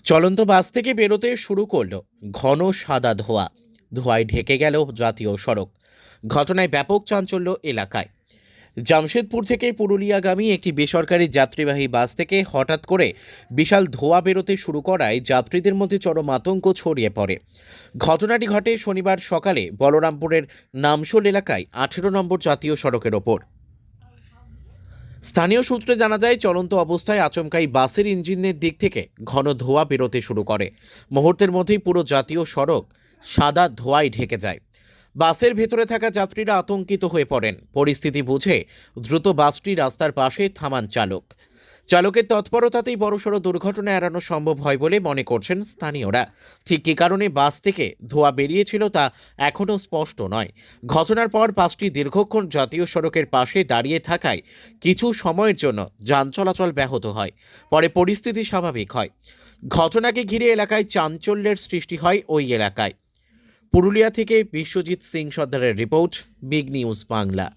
চলন্ত বাস থেকে বেরোতে শুরু করলো ঘন সাদা ধোঁয়া। ধোঁয়ায় ঢেকে গেল জাতীয় সড়ক। ঘটনায় ব্যাপক চাঞ্চল্য এলাকায়। জামশেদপুর থেকে পুরুলিয়াগামী একটি বেসরকারি যাত্রীবাহী বাস থেকে হঠাৎ করে বিশাল ধোঁয়া বেরোতে শুরু করায় যাত্রীদের মধ্যে চরম আতঙ্ক ছড়িয়ে পড়ে। ঘটনাটি ঘটে শনিবার সকালে বলরামপুরের নামশোল এলাকায় 18 নম্বর জাতীয় সড়কের ওপর। স্থানীয় সূত্রে জানা যায়, চলন্ত অবস্থায় আচমকাই বাসের ইঞ্জিনের দিক থেকে ঘন ধোঁয়া বেরোতে শুরু করে। মুহূর্তের মধ্যেই পুরো জাতীয় সড়ক সাদা ধোঁয়ায় ঢেকে যায়। বাসের ভেতরে থাকা যাত্রীরা আতঙ্কিত হয়ে পড়েন। পরিস্থিতি বুঝে দ্রুত বাসটি রাস্তার পাশে থামান চালক। চালকের তৎপরতাতেই বড়সড় দুর্ঘটনা এড়ানো সম্ভব হয় বলে মনে করছেন স্থানীয়রা। ঠিক কী কারণে বাস থেকে ধোঁয়া বেরিয়েছিল তা এখনও স্পষ্ট নয়। ঘটনার পর বাসটি দীর্ঘক্ষণ জাতীয় সড়কের পাশে দাঁড়িয়ে থাকায় কিছু সময়ের জন্য যান চলাচল ব্যাহত হয়। পরে পরিস্থিতি স্বাভাবিক হয়। ঘটনাকে ঘিরে এলাকায় চাঞ্চল্যের সৃষ্টি হয় ওই এলাকায়। পুরুলিয়া থেকে বিশ্বজিৎ সিং সর্দারের রিপোর্ট, বিগ নিউজ বাংলা।